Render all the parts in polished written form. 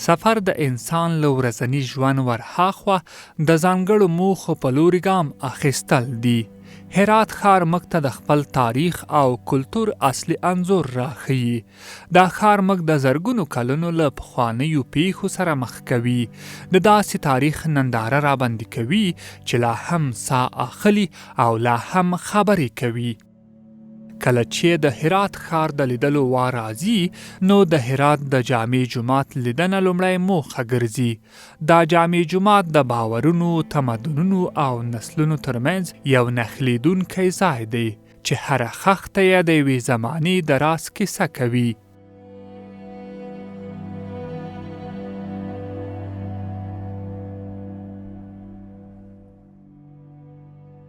سفر د انسان له ورځني ژوند ورهاخوا د ځانګړو موخو په لوري ګام اخیستل دي. هرات ښار موږ ته د خپل تاریخ او کلتور اصلي انځور راښیي. دا ښار موږ د زرګونو کلونو له پخوانیو پیښو سره مخ کوي. د داسې تاریخ ننداره راباندې کوي چې لا هم ساه اخلي او لا هم خبرې کوي. کله چې د هرات ښار د لیدلو وار راځي نو د هرات د جامع جومات لیدنه لومړی موخه ګرځي. دا جامع جومات د باورونو، تمدنونو او نسلونو ترمنځ یو نښلیدونکی ځای دی چې هره خښته یې د یوې زمانې د راز کیسه کوي.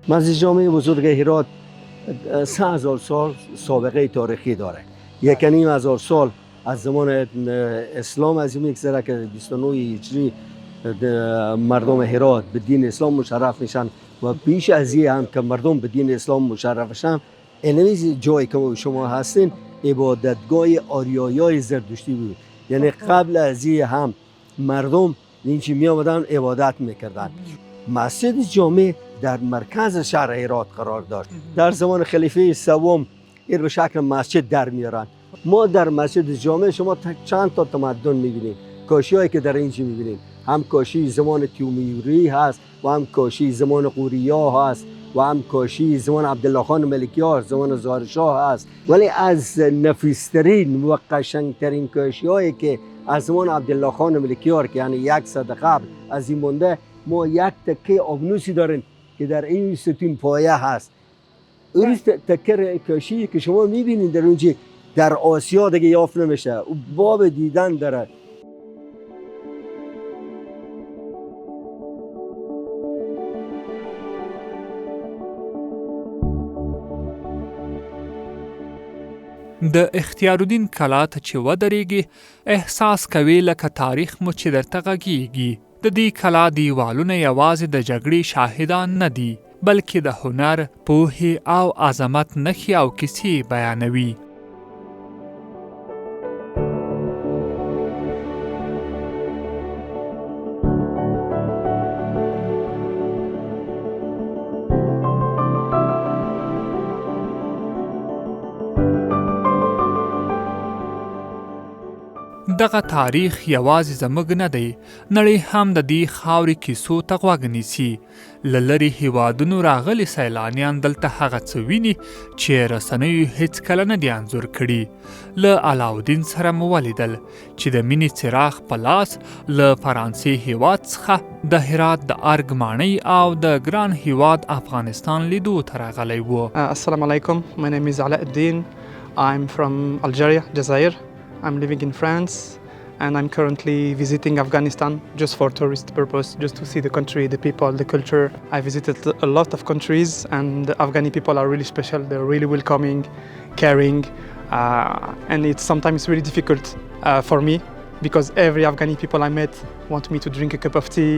مسجد جامع بزرگ هرات 3000 سال سابقه تاریخی داره. 1.5 سال از زمان اسلام از این میگذره که 29 هجری مردم هرات به دین اسلام مشرف میشن و بیش از این هم که مردم به دین اسلام مشرف میشن. این جایی که شما هستین عبادتگاه آریایای زرتشتی بود. یعنی قبل از این هم مردم اینجا می آمدن عبادت میکردن. مسجد جامع در مرکز شهر هرات قرار داشت. در زمان خلیفه سوم این به شکل مسجد در میارن. ما در مسجد جامع شما چند تا تمدن میبینیم. کاشی هایی که در اینجا میبینیم هم کاشی زمان تیموری هست و هم کاشی زمان قوریا هست و هم کاشی زمان عبدالله خان ملکیار، زمان ظاهرشاه هست. ولی از نفیسترین و قشنگترین کاشی هایی که از زمان عبدالله خان ملکیار که یعنی 100 قبل از این مونده، ما یک تکه آبنوسی داریم که در این ستون پایه هست. اون تکه کاشی که شما میبینید در اونجا در آسیا دیگه یافت نمیشه. باب دیدن داره. د اختیارالدین کلا ته چې ودرېږي احساس کوي لکه تاریخ مو چې درته غږیږي. د دې کلا دیوالونه یوازې د جګړې شاهدان نه دي بلکې د هنر، پوهې او عظمت نښې او کیسې بیانوي. دغه تاریخ یوازې زموږ نه دی، نړۍ هم د دې خاورې کیسو ته غوږ نیسي. له لرې هیوادونو راغلي سیلانیان دلته هغه څه ویني چې رسنیو هیڅکله نه دي انځور کړي. له علاودین سره مو ولیدل چې د مینې څراغ په لاس له فرانسې هیواد څخه د هرات د ارګ ماڼۍ او د ګران هیواد افغانستان لیدو ته راغلی و. السلام علیکم. My name is Alauddin. I'm from Algeria, Jazair. I'm living in France and I'm currently visiting Afghanistan just for tourist purpose, just to see the country, the people, the culture. I visited a lot of countries and the Afghani people are really special. They're really welcoming, caring, and it's sometimes really difficult for me because every Afghani people I met want me to drink a cup of tea,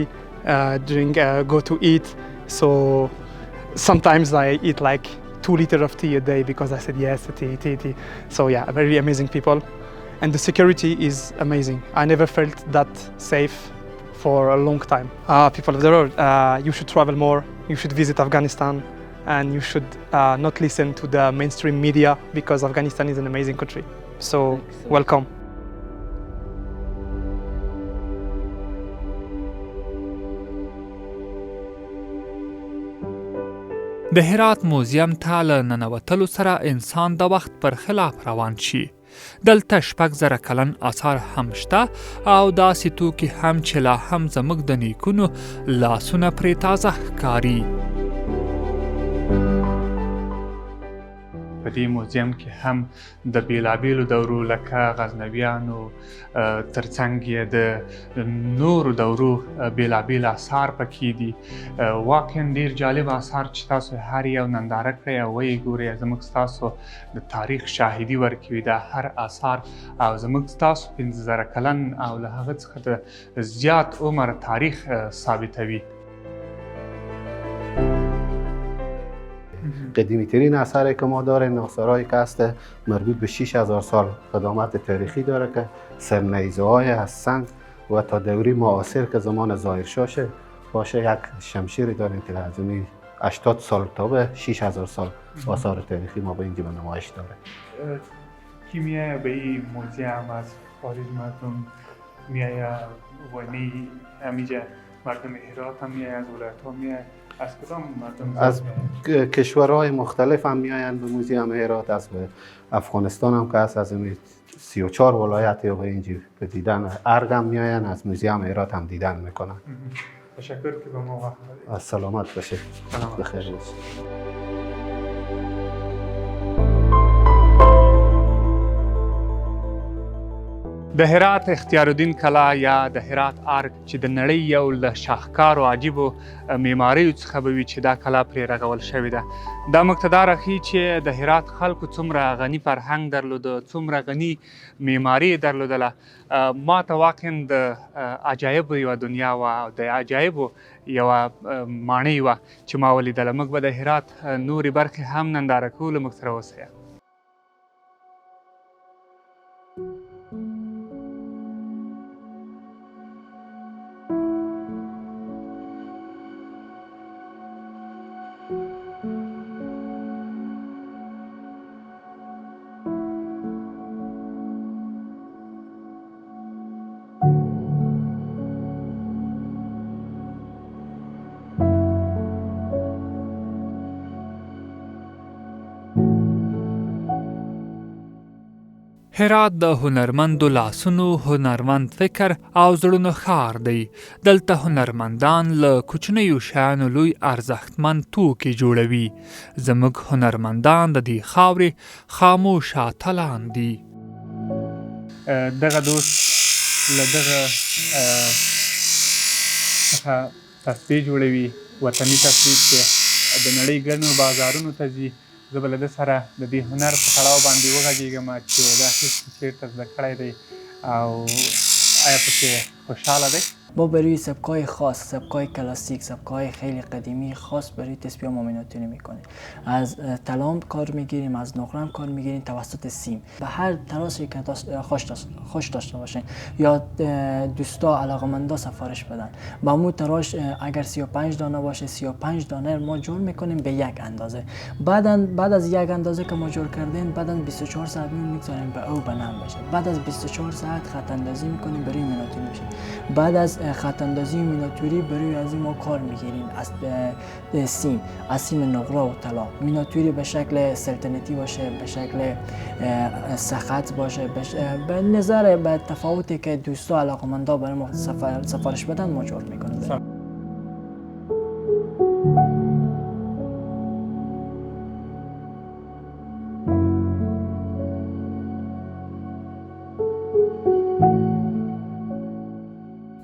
go to eat. So sometimes I eat like 2 liters of tea a day because I said yes, tea. So yeah, very amazing people. And the security is amazing. I never felt that safe for a long time. People of the world, you should travel more, you should visit Afghanistan, and you should not listen to the mainstream media because Afghanistan is an amazing country. So, welcome. د هرات موزیم ته له ننوتلو سره انسان د وخت پر خلاف روان شي. دلته 6,000 کلن آثار هم شته او داسې توکي هم چې لا هم زموږ د نیکونو لاسونه پرې تازه ښکاري. په دې موزیم کې هم د بیلابیلو دورو لکه غزنویانو ترڅنګ یې د نورو دورو بیلابیل آثار پکې دي. واقعا ډېر جالب آثار چې تاسو هر یو ننداره کړئ او ویې ګورئ، زموږ ستاسو د تاریخ شاهدي ورکوي. دا هر آثار او زموږ ستاسو 15,000 کلن او له هغه څخه د زیات عمر تاریخ ثابتوي. قدیمی ترین اثری که ما داریم آثارهایی که هست مربوط به 6,000 سال قدامت تاریخی داره که سرنیزه های از سنگ و تا دوری معاصر که زمان ظاهرشاه باشه یک شمشیری داریم که از 80 سال تا به 6000 سال آثار تاریخی ما به اینجا به نمایش داره. کی میایه به این موزیم از خارج مردم میایه وینی همیجا مردم هرات هم میایه از ولایت ها میایه از کدام مردم از کشورهای مختلف هم میایند به موزیم هرات، از افغانستان هم که هست، از 34 ولایت یا به اینجا به دیدن ارگ هم میایند، از موزیم هرات هم دیدن میکنن. تشکر که به ما وقت دادید. سلامت باشید. سلامت بخیر باشید. د هرات اختیارالدین کلا یا د هرات ارګ چې د نړۍ یو له شاهکارو عجیبو معماریو څخه به وي چې دا کلا پرې رغول شوې ده. دا موږ ته دا راښیي چې د هرات خلکو څومره غني فرهنګ درلوده، څومره غني معماري یې درلودله. ما ته واقعا د عجایبو یوه دنیا وه او د عجایبو یوه ماڼۍ وه چې ما ولیدله. موږ به د هرات نورې برخې هم ننداره کوو. له موږ سره اوسئ. هرات د هنرمندو لاسونو، هنرمند فکر او زړونو ښار دی. دلته هنرمندان له کوچنیو شیانو لوی ارزښتمن توکي جوړوي. زموږ هنرمندان د دې خاورې خاموش اتلان دي. دغه دوست له دغه څخه تصویر جوړوي، وطني تصویر چې د نړۍ ګڼو بازارونو ته ځي. زه به له ده سره د دې هنر په تړاو باندې وغږېږم چې دا هیڅ چېرته زده کړی دی او آیا پکې خوشحاله دی؟ ما برای سبکای خاص، سبکای کلاسیک، سبکای خیلی قدیمی خاص برای تسبیح ما میناتوری میکنیم. از تلام کار میگیریم، از نقرم کار میگیریم توسط سیم. به هر تراشی که خوش داشته باشین یا دوستا علاقمندا سفارش بدن. با مو تراش اگر 35 دانه باشه 35 دانه ما جور میکنیم به یک اندازه. بعد از یک اندازه که ما جور کردیم بعدا 24 ساعت میگذاریم به او بنام بشه. بعد از 24 ساعت خط اندازی میکنیم برای میناتوری میشه. بعد از خط اندازی میناتوری برای از این ما کار میگیریم از سیم، از سیم نقره و طلا. میناتوری به شکل سلطنتی باشه، به شکل سخت باشه، به نظر به تفاوتی که دوستا علاقمندا برای ما سفارش بدن ما جور میکنیم.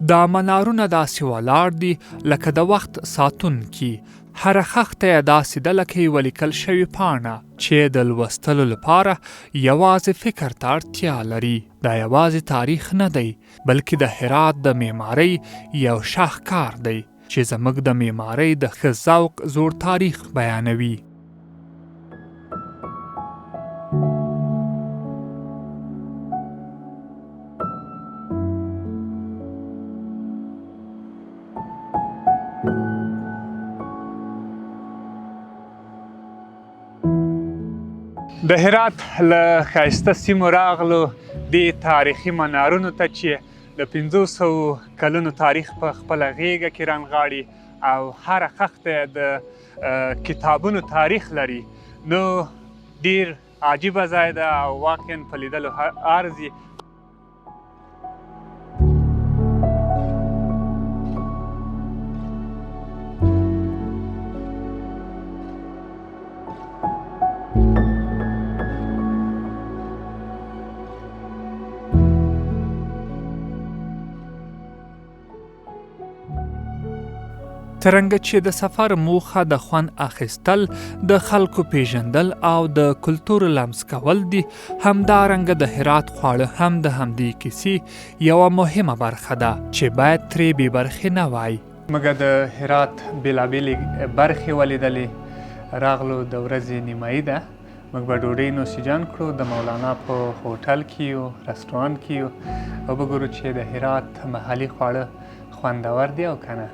دا منارونه داسې ولاړ دي لکه د وخت ساتونکي. هره خښته یې داسې ده لکه یوه لیکل شوې پاڼه چې د لوستلو لپاره یوازې فکر ته اړتیا لري. دا یوازې تاریخ نه دی بلکې د هرات د معمارۍ یو شاهکار دی چې زموږ د معمارۍ د ښه ذوق زوړ تاریخ بیانوي. د هرات له ښایسته سیمو راغلو دې تاریخي منارونو ته چې د 500 کلونو تاریخ په خپله غیږه کې رانغاړي او هره خښته د کتابونو تاریخ لري. نو ډیر عجیبه ځای ده او واقعا په لیدلو ارزي. ترنګه چې د سفر موخه د خوند اخیستل، د خلکو پیژندل او د کلتور لمس کول دي، همدارنګه د هرات خواړه هم د همدې کیسې یوه مهمه برخه ده چې باید ترې بې برخې نه وای. موږ د هرات بېلابېلې برخې ولیدلې. راغلو د ورځې نیمایي ده موږ به ډوډۍ نوسیجان کړو، د مولانا په هوټل کې یو، رستورانت کې یو، او به ګورو چې د هرات محلي خواړه خوندور دي او که نه.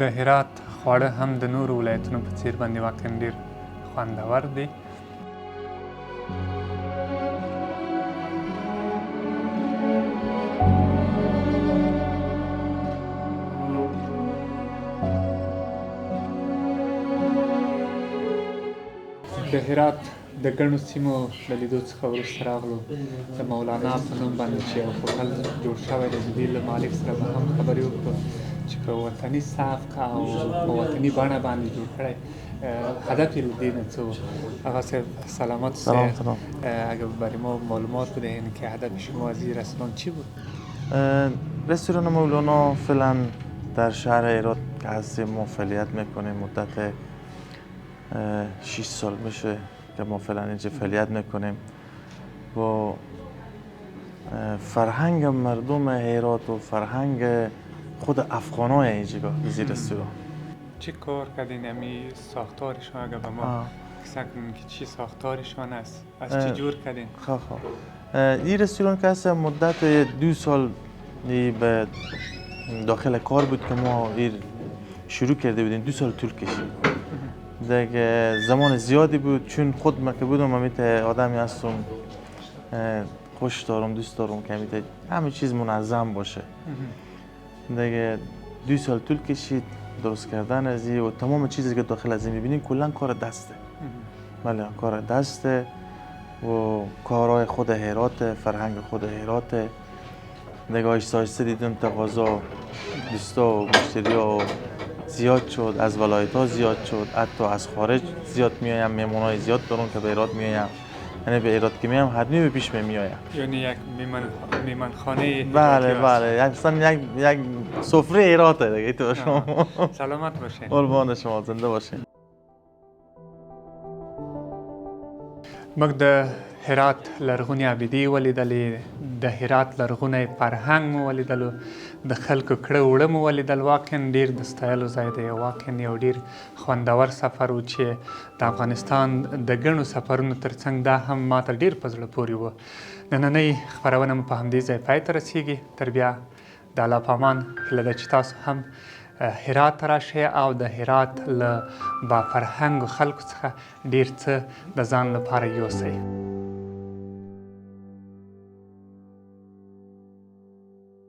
د هرات خواړه هم د نورو ولایتونو په څیر باندې واقعا ډېر خوندور دي. د هرات د ګڼو سیمو له لیدو څخه وروسته راغلو د مولانا په نوم باندې چې یو هوټل جوړ شوی دی، د دې له مالک سره به هم خبرې وکړو چې په وطني سبک او په وطني بڼه باندې جوړ کړی. هدف یې له دې نه څه و؟ آقا صاحب سلامت. سلام. اگر برای ما معلومات بدهید که هدف شما از این رستوران چی بود؟ رستوران مولانا فعلا در شهر هرات که هستیم ما فعالیت میکنیم. مدت 6 سال میشه که ما فعلا اینجا فعالیت میکنیم. با فرهنگ مردم هرات و فرهنگ خود افغانای اینجا این رستوران. چی کار کردین؟ امی ساختارشان اگر به ما کسا کنین که چی ساختارشان است؟ از چی جور کردین؟ خواه این رستوران که هست مدت 2 سال به داخل کار بود که ما این شروع کرده بودیم. 2 سال طول کشید. دیگه زمان زیادی بود چون خود من که بودم امیت آدمی هستم خوش دارم، دوست دارم که امیت همه چیز منظم باشه. دیگه 2 سال طول کشید درست کردن از این و تمام چیزی که داخل از این میبینیم کلا کار دسته. بله کار دسته و کارهای خود هرات، فرهنگ خود هرات. دیگه آهسته دیدم تقاضا دوستا و مشتریا زیاد شد، از ولایت ها زیاد شد، حتی از خارج زیاد میایم، مهمون های زیاد دارم که به هرات میایم. یعنی به هرات که میایم هر به پیش میایم. یعنی یک میمانخانه. بله اصلا یک سفره هراته دیگه. تو شما سلامت باشین. قربان شما، زنده باشین. موږ د هرات لرغونې ابدې ولیدلې، د هرات لرغونی فرهنګ مو ولیدلو، د خلکو کړه وړه مو ولیدل. واقعا ډېر د ستایلو ځای دی. واقعا یو ډېر خوندور سفر و چې د افغانستان د ګڼو سفرونو ترڅنګ دا هم ماته ډېر په زړه پورې و. نننۍ خپرونه مو په همدې ځای پای ته رسیږي. تر بیا د الله په امان هیله ده چې تاسو هم هرات ته راشئ او د هرات له با فرهنګو خلکو څخه ډېر څه د ځان لپاره یوسئ.